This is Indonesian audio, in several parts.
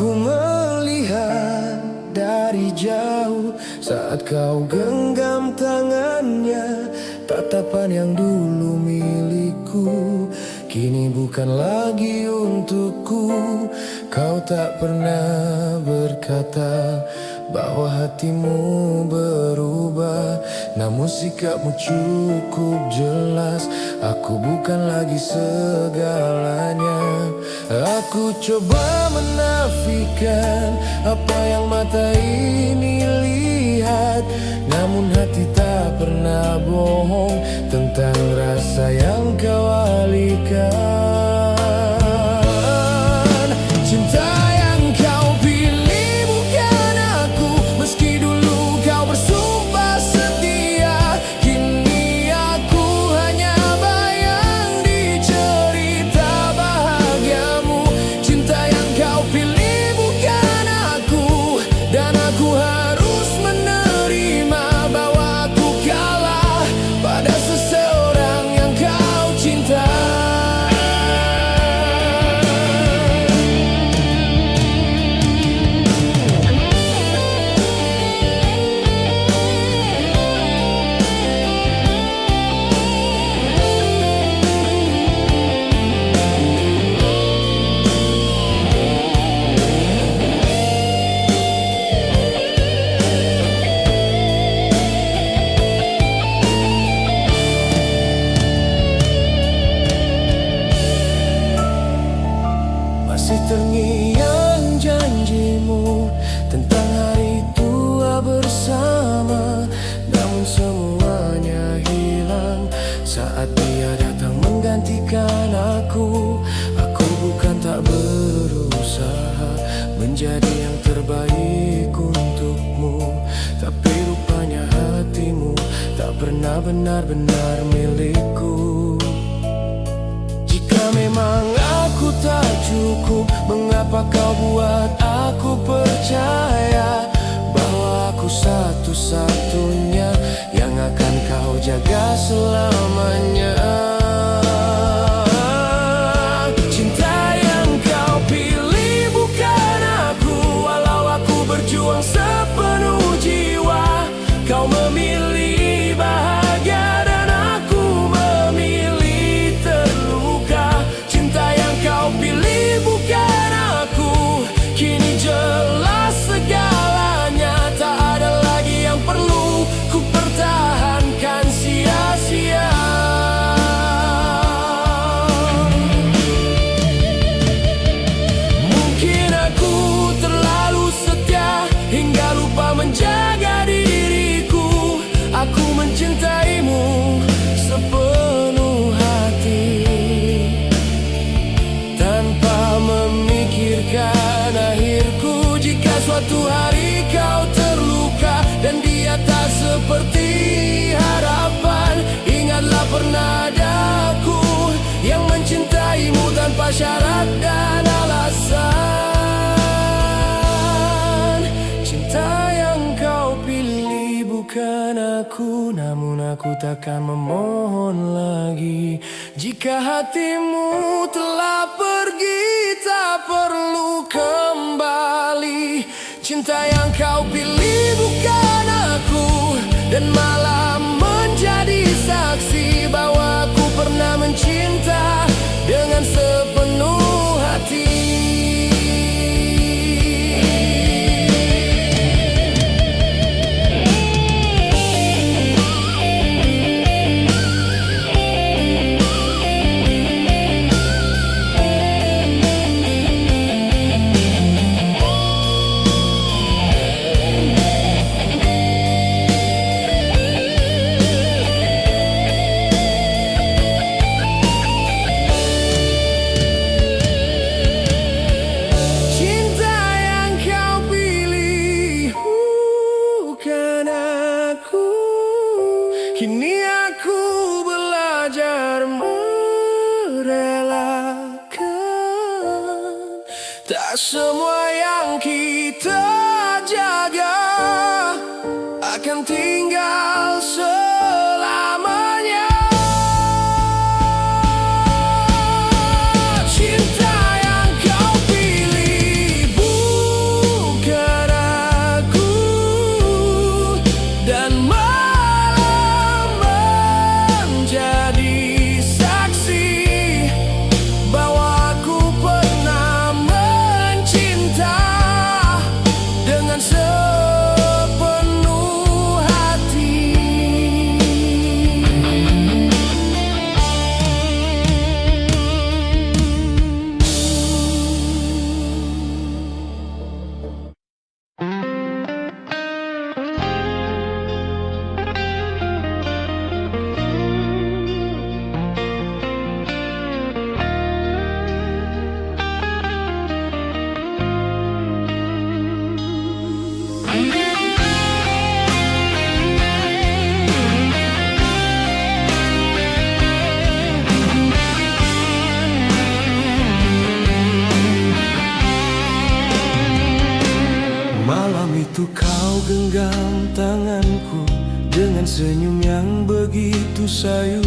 Aku melihat dari jauh saat kau genggam tangannya. Tatapan yang dulu milikku kini bukan lagi untukku. Kau tak pernah berkata bahwa hatimu berubah, namun sikapmu cukup jelas. Aku bukan lagi segalanya. Aku coba menafikan apa yang mata ini lihat, namun hati tak pernah bohong tentang rasa yang kau alihkan. Cinta yang kau pilih bukan aku, meski dulu kau bersumpah setia. Kini aku hanya bayang di cerita bahagiamu. Cinta yang kau pilih bukan aku, dan aku harus menerima bahwa aku kalah pada seseorang yang kau cinta. Masih terngiang janjimu tentang hari tua bersama, namun semuanya hilang saat dia datang menggantikan aku. Aku bukan tak berusaha menjadi yang terbaik untukmu, tapi rupanya hatimu tak pernah benar-benar milikku. Jika memang aku tak cukup, mengapa kau buat aku percaya bahwa aku satu-satunya yang akan kau jaga selamanya? Cinta yang kau pilih bukan aku, walau aku berjuang sepenuh jiwa. Kau memilih bahagia dan aku memilih terluka. Cinta yang kau pilih bukan aku, kini jelas segalanya. Tak ada lagi yang perlu ku pertahankan sia-sia. Mungkin aku terlalu setia hingga lupa menjaga diriku. Aku mencintaimu sepenuh hati tanpa memikirkan akhirku. Jika suatu hari kau terluka dan dia tak seperti harapan, ingatlah pernah ada aku yang mencintaimu tanpa syarat dan alasan. Cinta yang kau pilih bukan aku, namun aku takkan memohon lagi. Jika hatimu telah pergi, tak perlu kembali. Cinta yang kau pilih bukan aku, dan malah menjadi saksi bahwa aku pernah mencinta dengan sepenuh hati. Kini aku belajar merelakan. Tak semua yang kita jaga akan tinggal selamanya. Cinta yang kau pilih sayu.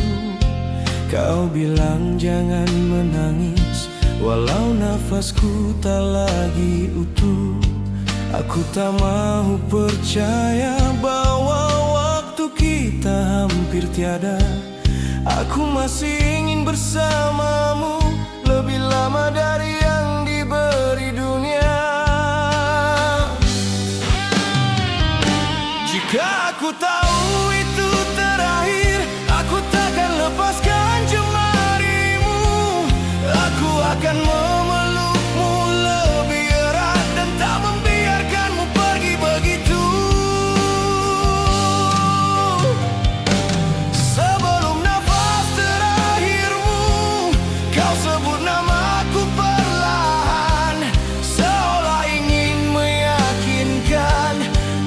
Kau bilang jangan menangis, walau nafasku tak lagi utuh. Aku tak mau percaya bahwa waktu kita hampir tiada. Aku masih ingin bersamamu lebih lama dari yang diberi dunia. Jika aku tahu itu terakhir, aku takkan lepaskan jemarimu. Aku akan memelukmu lebih erat dan tak membiarkanmu pergi begitu. Sebelum nafas terakhirmu, kau sebut namaku perlahan, seolah ingin meyakinkan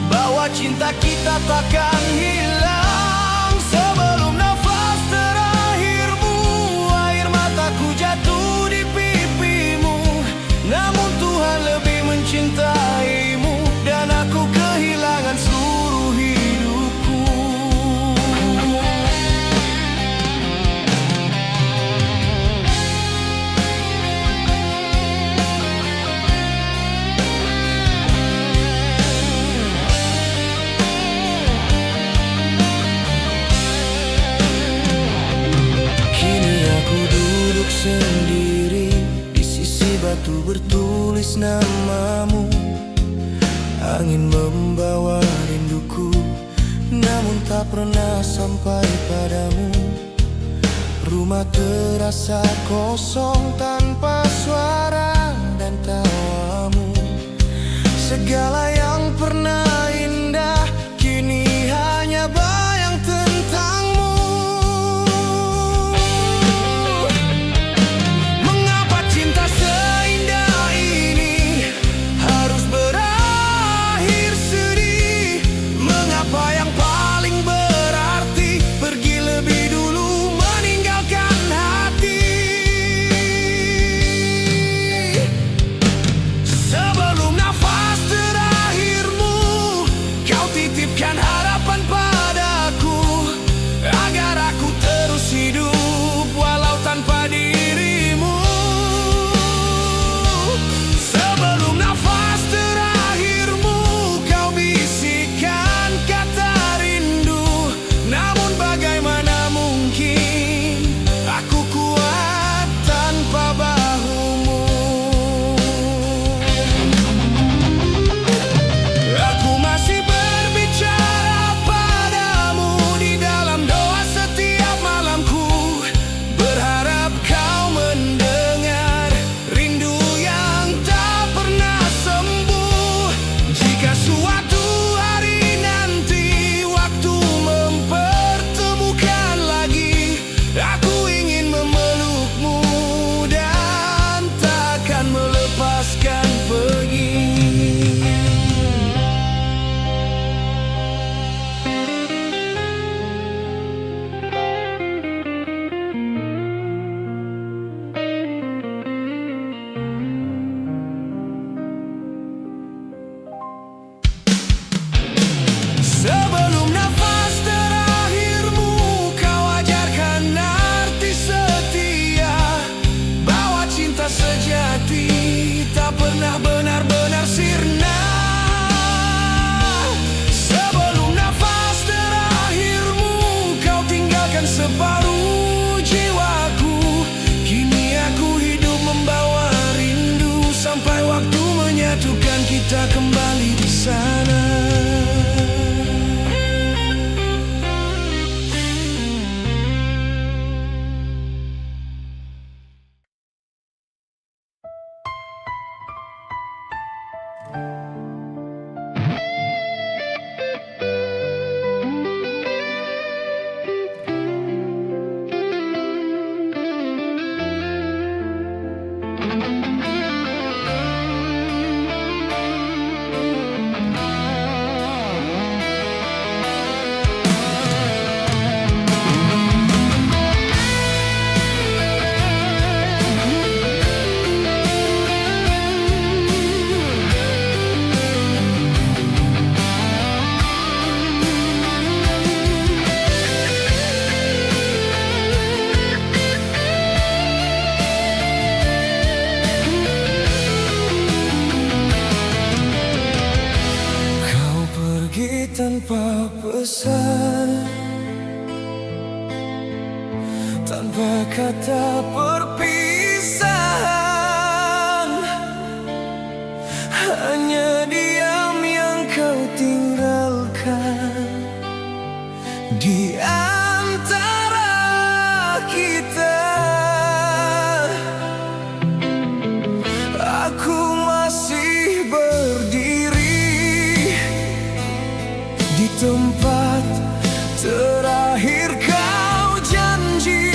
bahwa cinta kita takkan hilang. Sebelum nafas terakhirmu, air mataku jatuh di pipimu. Namun Tuhan lebih mencintaimu, dan aku kehilangan seluruh hidupku. Sendiri di sisi batu bertulis namamu. Angin membawa rinduku, namun tak pernah sampai padamu. Rumah terasa kosong tanpa suara dan tawamu. Segala yang pernah indah kini hanya bayang tentangmu. Sebelum nafas terakhirmu, kau ajarkan arti setia, bahwa cinta sejati tak pernah benar-benar sirna. Sebelum nafas terakhirmu, kau tinggalkan separuh jiwaku. Kini aku hidup membawa rindu, sampai waktu menyatukan kita kembali di sana. tanpa pesan, tanpa kata perpisahan. Hanya diam yang kau tinggalkan di antara kita. Aku masih berdiri di tempat terakhir kau janji.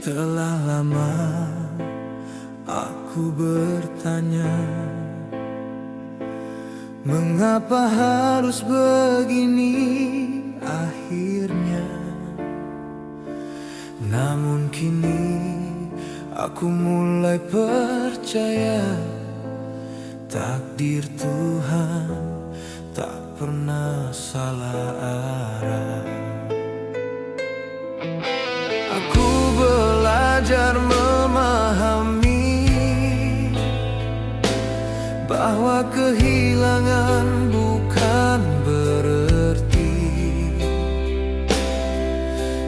Telah lama aku bertanya, mengapa harus begini akhirnya. Namun kini aku mulai percaya, takdir Tuhan tak pernah salah arah. Aku belajar memahami bahwa kehilangan bukan berarti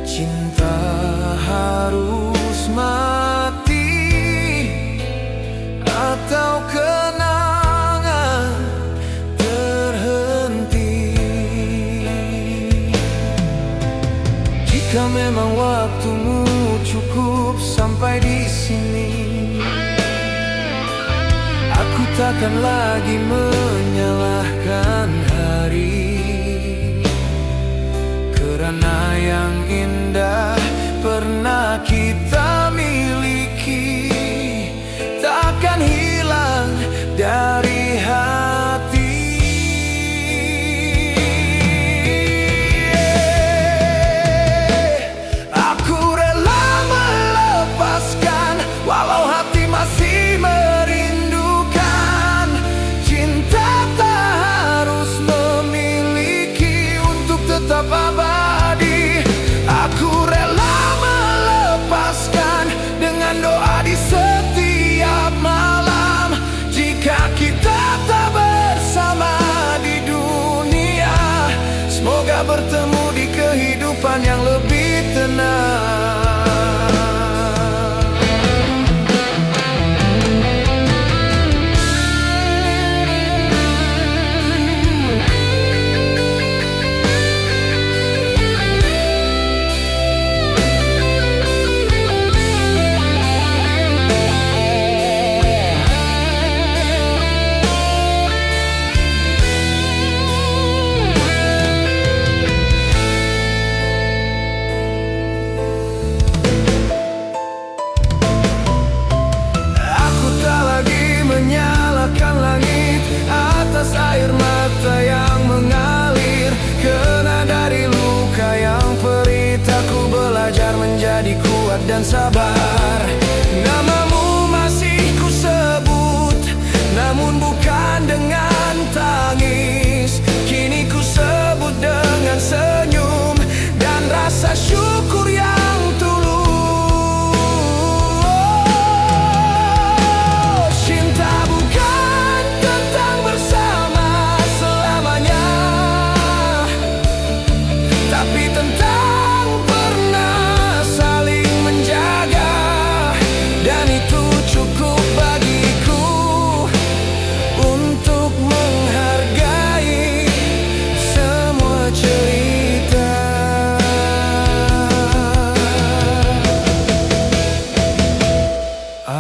cinta harus mati atau kenangan terhenti. Jika memang waktumu cukup sampai di sini, aku takkan lagi menyalahkan hari, karena yang indah pernah kita miliki takkan hilang dari hati. Aku rela melepaskan walau hati masih merindukan. Cinta tak harus memiliki untuk tetap abadi. Aku rela melepaskan dengan doa di setiap malam. Jika kita tak bersama di dunia, semoga bertemu di kehidupan yang lebih tenang. Air mata yang mengalir kena dari luka yang perih, aku belajar menjadi kuat dan sabar. Namamu masih ku sebut, namun bukan dengan tangis. Kini ku sebut dengan senyum dan rasa syukur yang tulus. Cinta bukan tentang bersama selamanya, tapi tentang pernah saling menjaga. Dan itu cukup bagiku untuk menghargai semua cerita.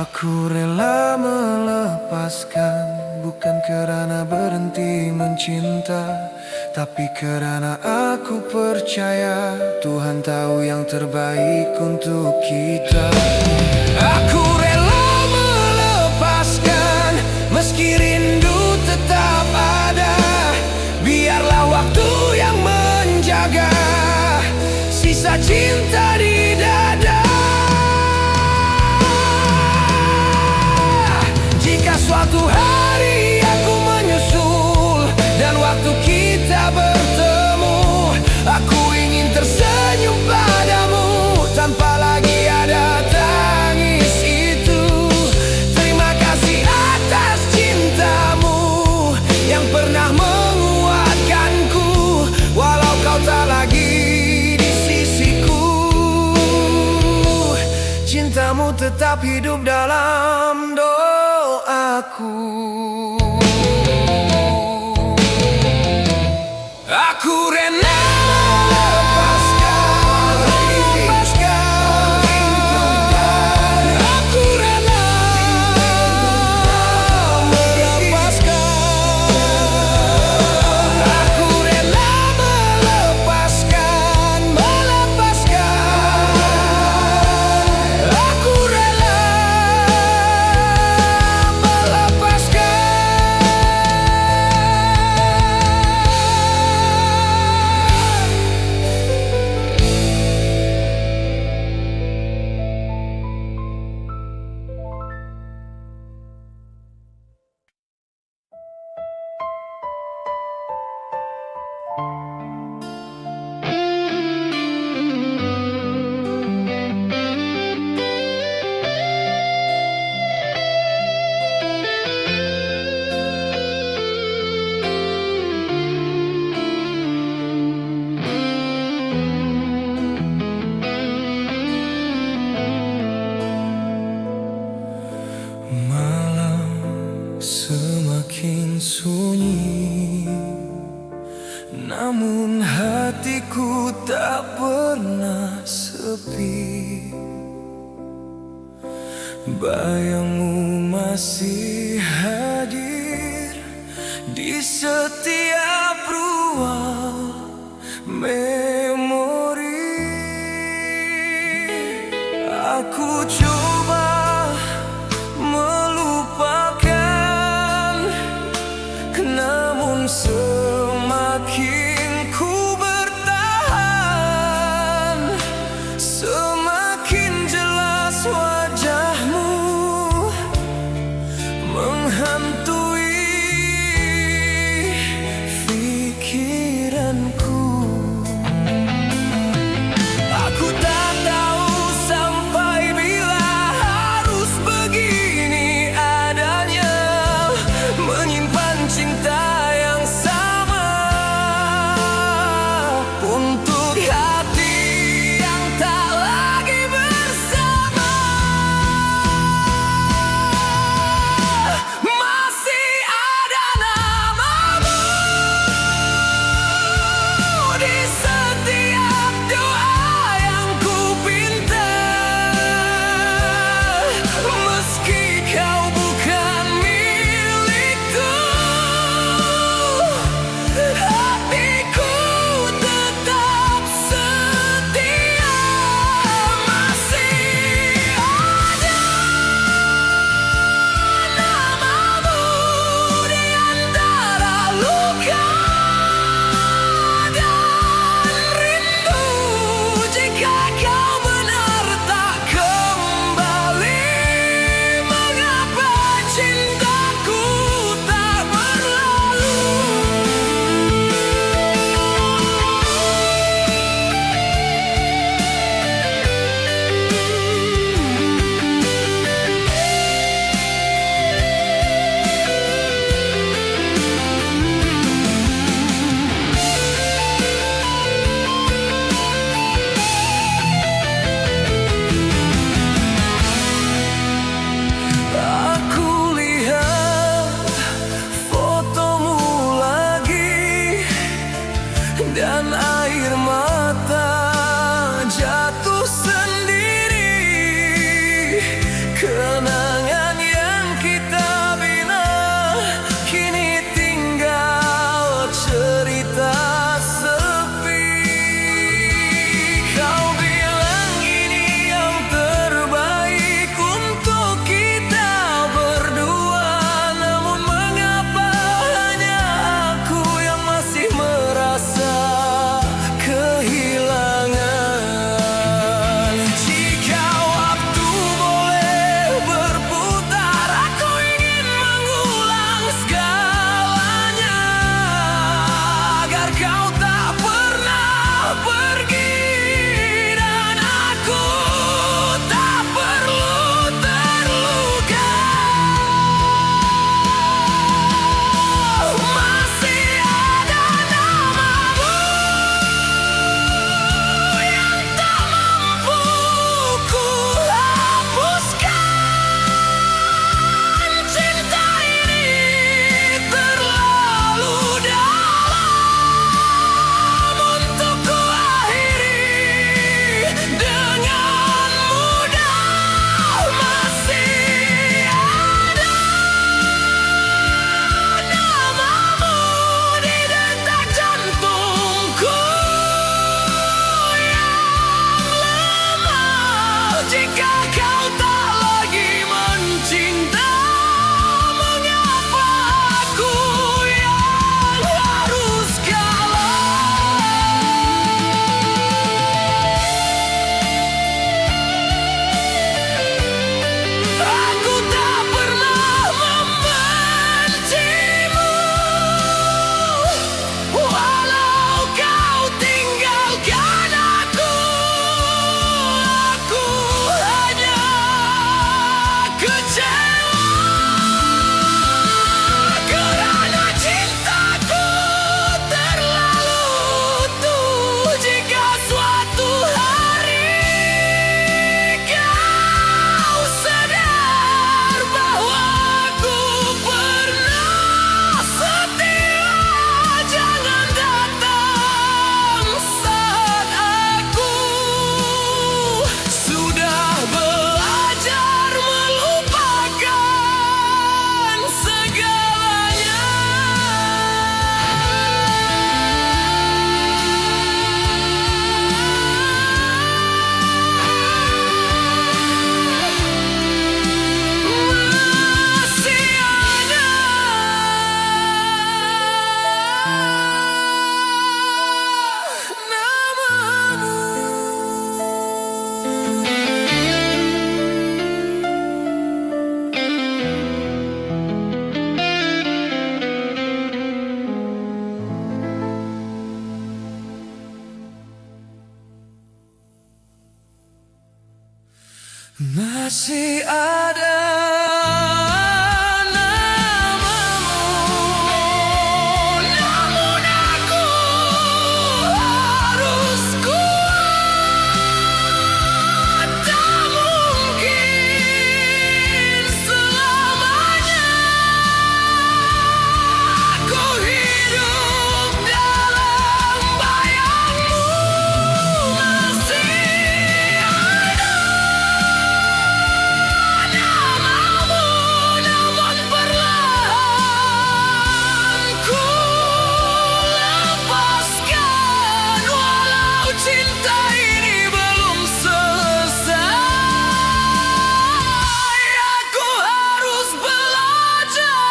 Aku rela melepaskan, bukan karena berhenti mencinta, tapi karena aku percaya Tuhan tahu yang terbaik untuk kita. Aku rela melepaskan, meski rindu tetap ada. Biarlah waktu yang menjaga sisa cinta di dada. Jika suatu hari aku menyusul dan waktu kita bertemu, aku ingin tersenyum padamu tanpa lagi ada tangis itu. Terima kasih atas cintamu yang pernah menguatkanku, walau kau tak lagi di sisiku. Cintamu tetap hidup dalam doaku. Aku rela melepaskan, aku rela melepaskan, aku rela melepaskan, Bayangmu masih hadir di setiap ruang memori. Aku coba melupakan, namun semakin ku bertahan, semakin jelas wajahmu menghantui pikiranku. Aku tak tahu sampai bila Masih ada namamu, namun aku harus kuat. Tak mungkin selamanya aku hidup dalam bayangmu. Masih ada namamu, namun perlahan ku lepaskan. Walau cinta ini belum selesai, aku harus belajar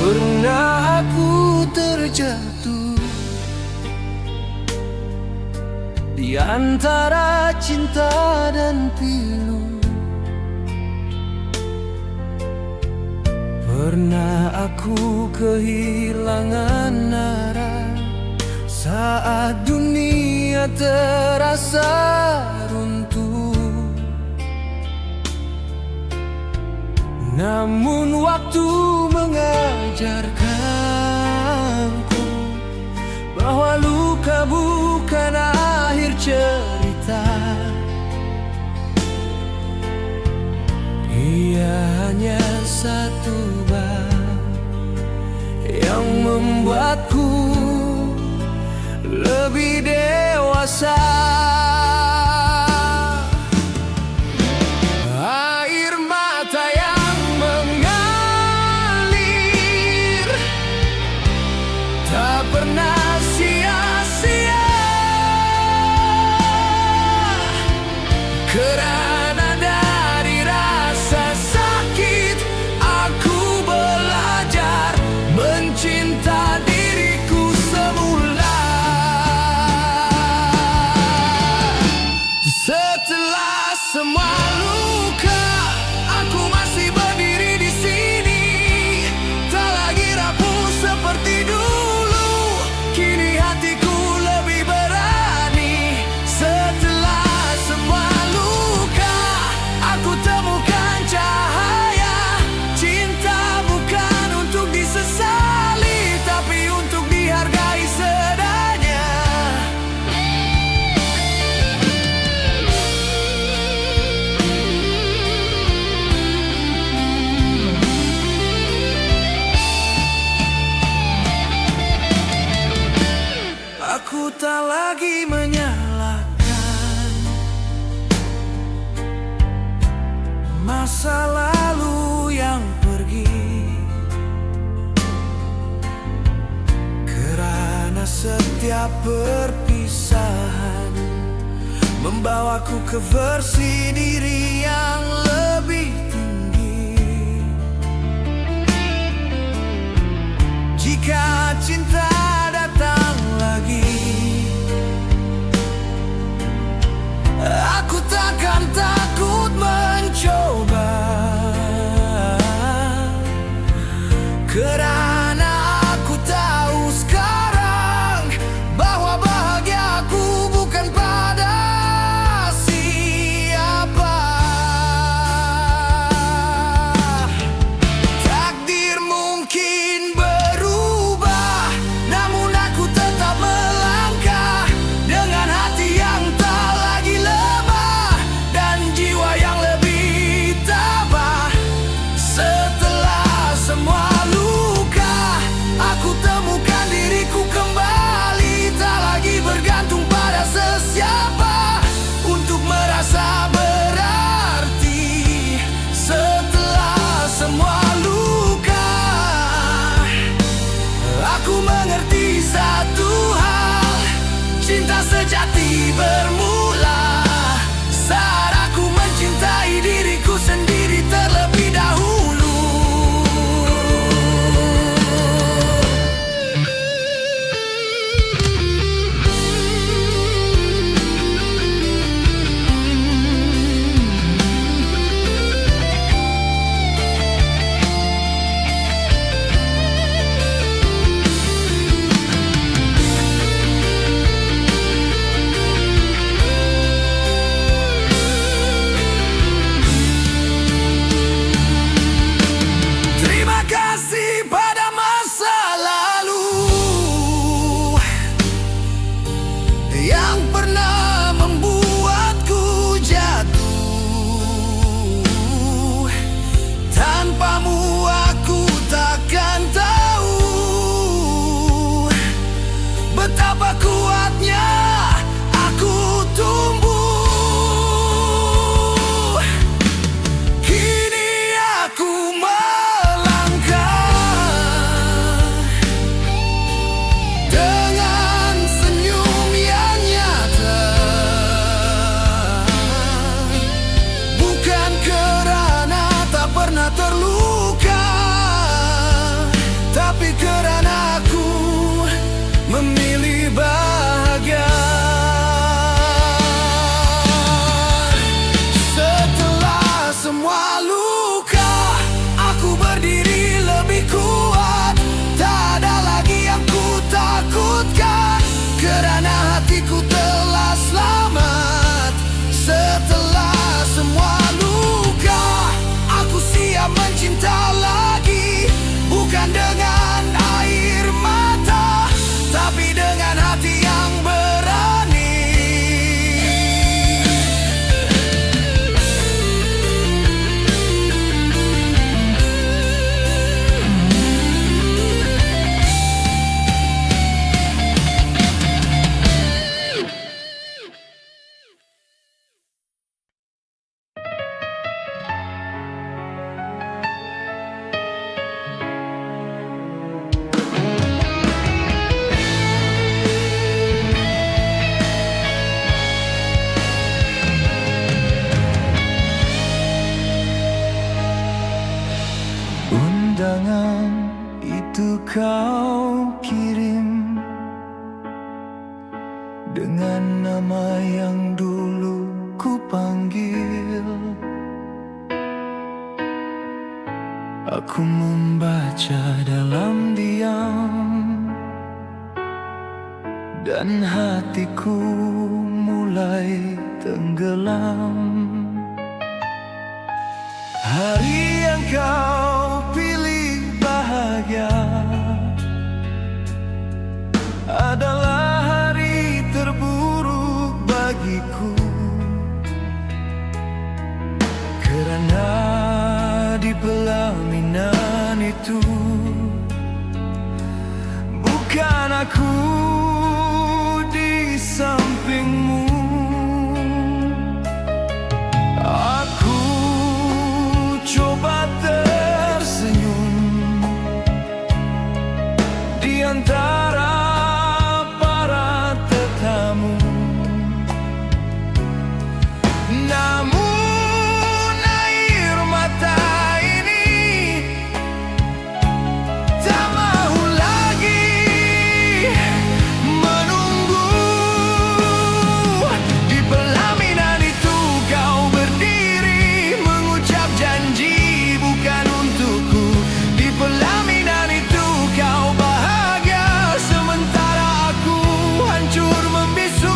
Pernah aku terjatuh di antara cinta dan pilu. Pernah aku kehilangan arah saat dunia terasa runtuh. Namun waktu mengajarkanku bahwa luka bukan akhir cerita. Ia hanya satu bab yang membuatku lebih dewasa. Air mata yang mengalir tak pernah sia-sia, karena dari rasa sakit aku belajar mencinta diriku semula. Setelah semua luka, aku masih berdiri di sini, tak lagi rapuh seperti dulu. Kini hatiku lebih berani. Setelah semua luka, aku temukan cahaya. Cinta bukan untuk disesali, tapi untuk dihargai seadanya. Aku tak lagi menyalahkan masa lalu yang pergi, karena setiap perpisahan membawaku ke versi diri yang lebih tinggi. Jika cinta datang lagi, aku takkan takut mencoba, karena aku tahu sekarang bahwa bahagiaku bukan pada siapa. Takdir mungkin itu kau kirim dengan nama yang dulu ku panggil. Aku membaca dalam diam dan hatiku mulai tenggelam. Hari yang kau pilih bahagia adalah hari terburuk bagiku, karena di pelaminan itu bukan aku di sampingmu. Aku coba tersenyum di antara para tetamu, namun air mata ini tak mau lagi menunggu. Di pelaminan itu kau berdiri mengucap janji bukan untukku. Di pelaminan itu kau bahagia sementara aku hancur membisu.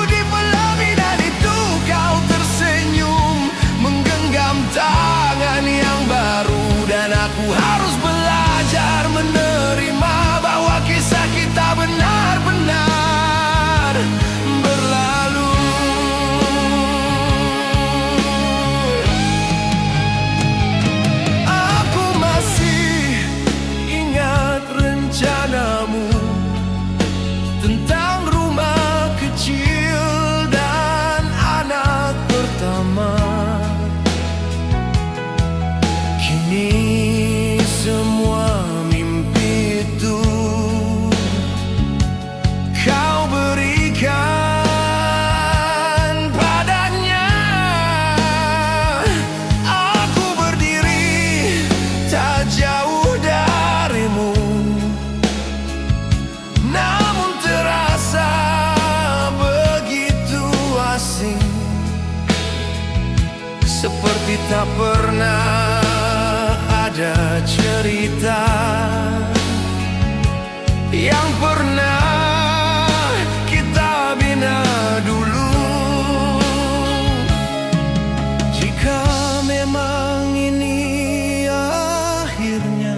Di pelaminan itu kau tersenyum menggenggam tangan yang baru, dan aku harus belajar menerima bahwa kisah kita benar-benar berlalu. Aku masih ingat rencanamu tentang rumah kecil dan anak pertama. Kini semua mimpi itu kau berikan padanya. Aku berdiri tak jauh darimu, namun terasa begitu asing, seperti tak pernah ada cerita yang pernah kita bina dulu. Jika memang ini akhirnya,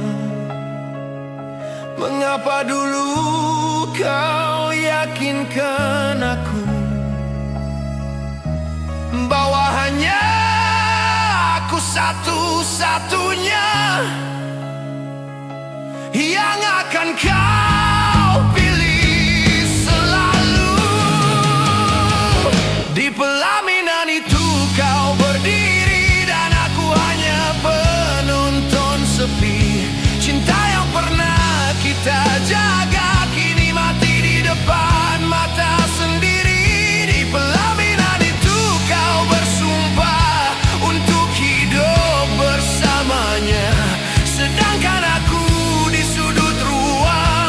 mengapa dulu kau yakinkan aku bahwa hanya aku satu-satunya yang akan kau pilih selalu. Di pelaminan itu kau berdiri dan aku hanya penonton sepi. Cinta yang pernah kita jaga kini mati di depan mata sendiri. Di pelaminan itu kau bersumpah untuk hidup bersamanya, sedangkan aku di sudut ruang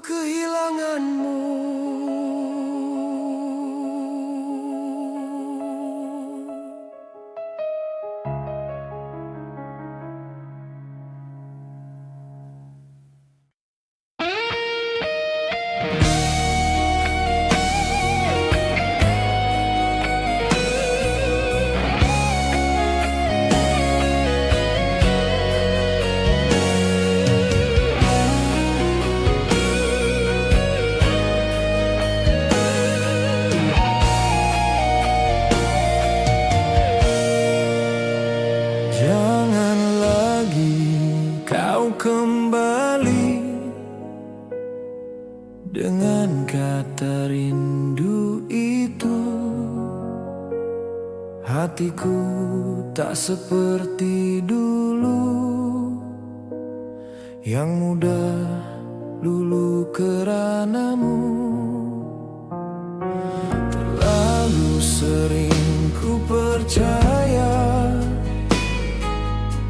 kehilanganmu. Jangan lagi kau kembali dengan kata rindu itu. Hatiku tak seperti dulu, yang mudah luluh keranamu. Terlalu sering ku percaya,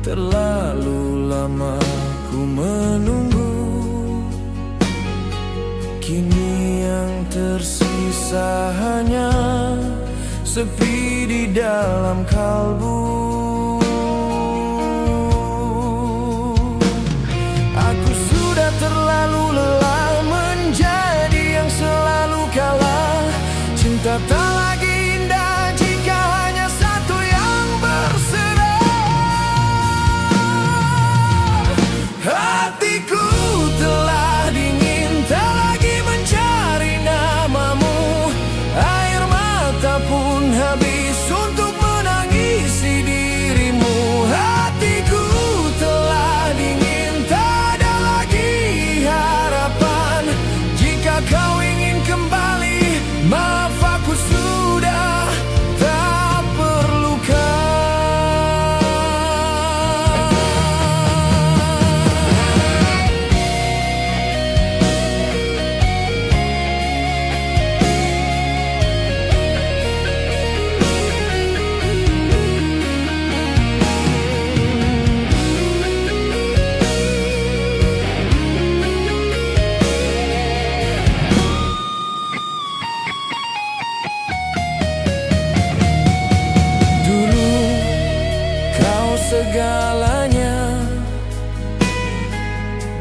terlalu lama ku menunggu. Kini yang tersisa hanya sepi di dalam kalbu. Aku sudah terlalu lelah menjadi yang selalu kalah. Cinta tak lagi indah jika hanya satu yang berserah. Hatiku telah dingin, tak lagi mencari namamu. Air mata pun habis untuk menangisi dirimu. Hatiku telah dingin, tak ada lagi harapan. Jika kau ingin kembali, maaf aku sudah tak perlukan. Dulu kau segalanya,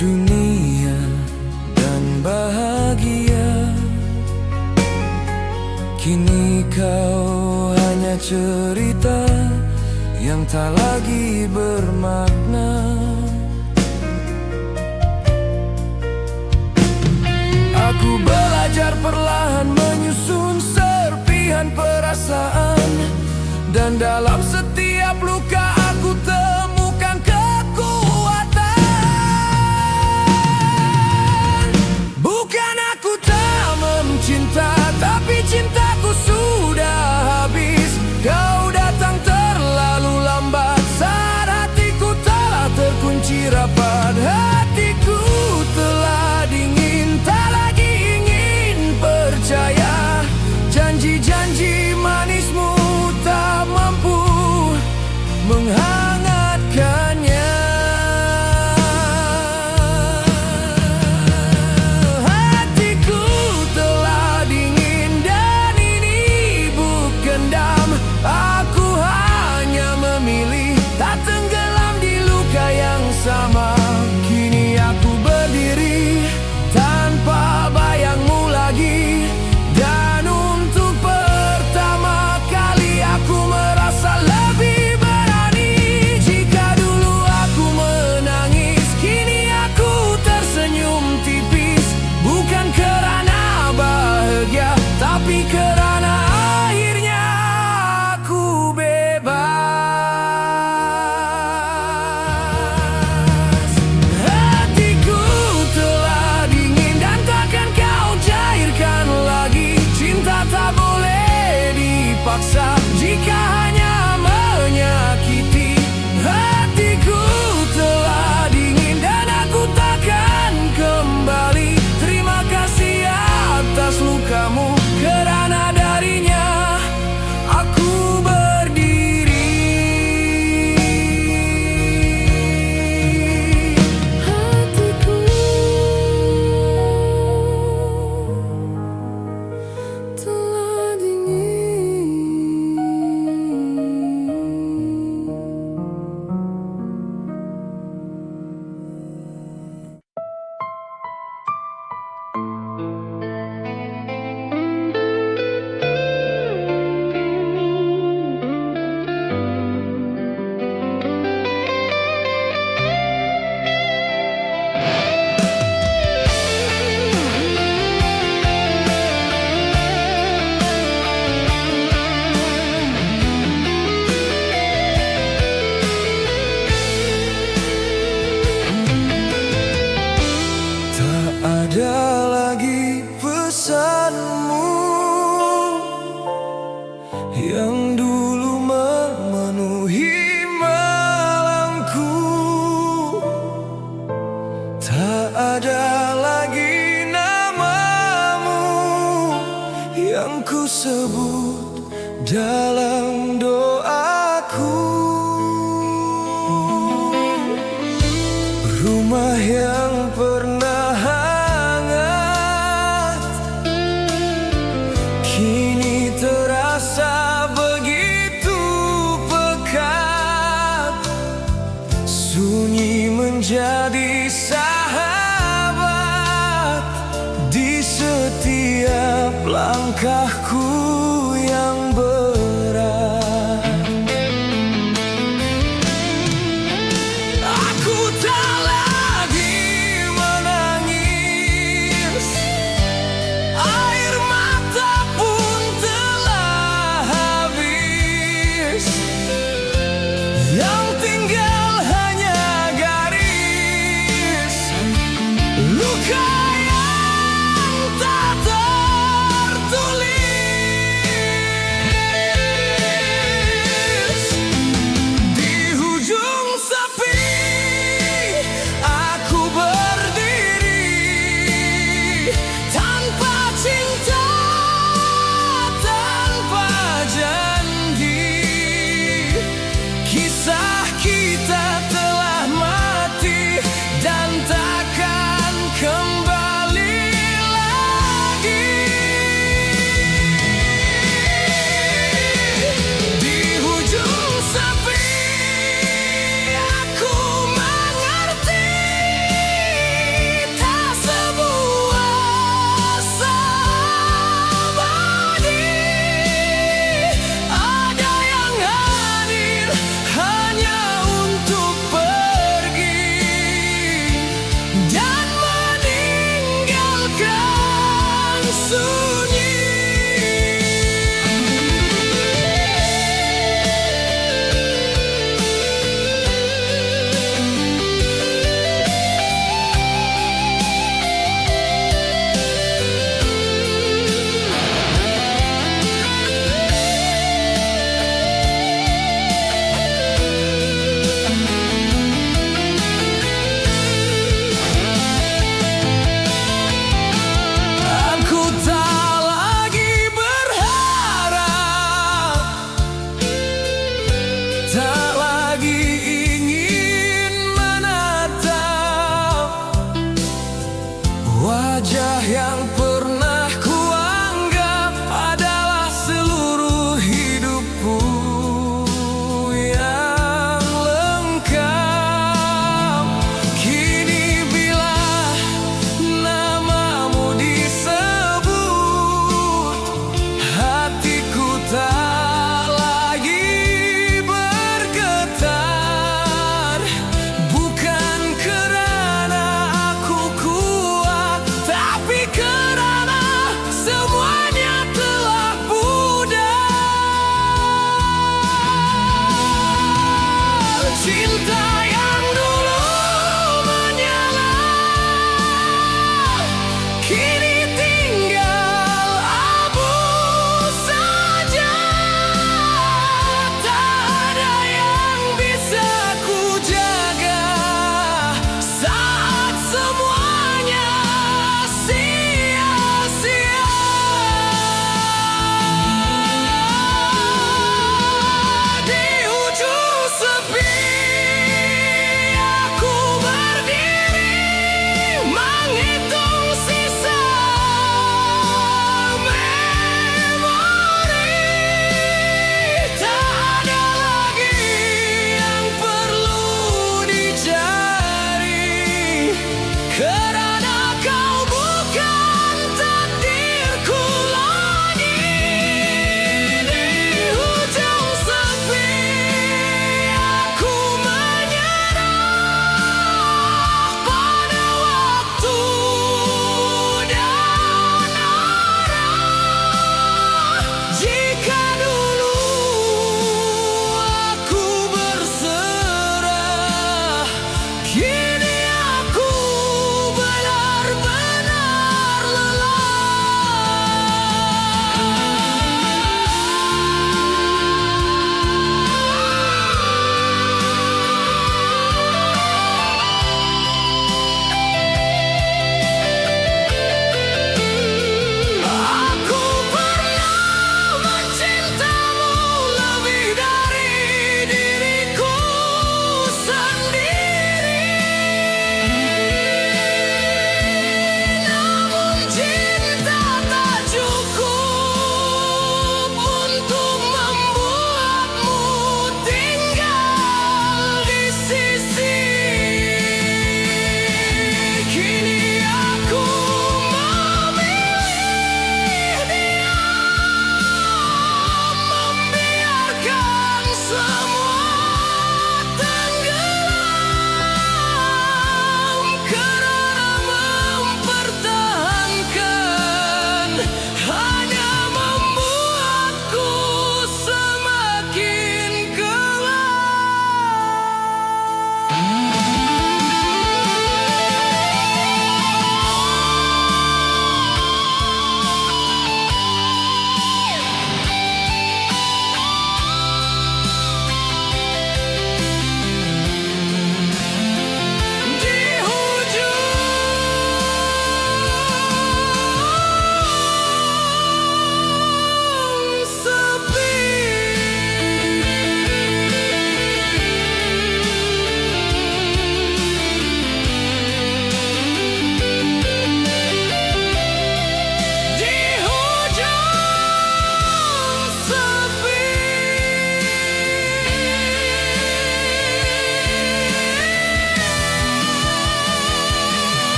dunia dan bahagia. Kini kau hanya cerita yang tak lagi bermakna. Aku belajar perlahan menyusun serpihan perasaan, dan dalam setiap luka aku temukan kekuatan. Bukan aku tak mencinta, tapi cintaku sudah habis. Kau datang terlalu lambat saat hatiku telah terkunci rapat. Hatiku telah dingin, tak lagi ingin percaya. Janji-janji manismu tak mampu menghangatkannya. Hatiku telah dingin dan ini bukan dam. Aku hanya memilih tak tenggelam di luka yang sama. Kini aku berdiri tanpa bayangmu lagi, dan untuk pertama kali aku merasa lebih berani. Jika dulu aku menangis, kini aku tersenyum tipis. Bukan kerana bahagia, tapi kerana akhirnya aku bebas. Hatiku telah dingin dan takkan kau cairkan lagi. Cinta tak boleh dipaksa jika hanya menyakiti. Hatiku telah dingin dan aku takkan kembali. Terima kasih atas lukamu, kerana darinya aku berdiri. Hatiku sebut dalam doaku. Rumah yang pernah hangat kini terasa begitu pekat. Sunyi menjadi sahabat di setiap langkahku yang berat. Aku tak lagi menangis, air mata pun telah habis. Yang tinggal hanya garis luka yang tak tertulis. Di hujung sepi aku berdiri, tanpa cinta, tanpa janji. Kisah kita telah mati dan takkan kembali lagi. Di hujung sepi aku mengerti, tak sebuah sabadi. Ada yang hadir hanya untuk pergi dan meninggalkan sunyi. Aku tak lagi berharap, tak lagi ingin menatap wajah yang pernah kuanggap adalah seluruh hidupku yang lengkap. Kini bila namamu disebut, hatiku tak lagi bergetar. Bukan kerana aku kuat, tapi kerana semuanya telah pudar. Cinta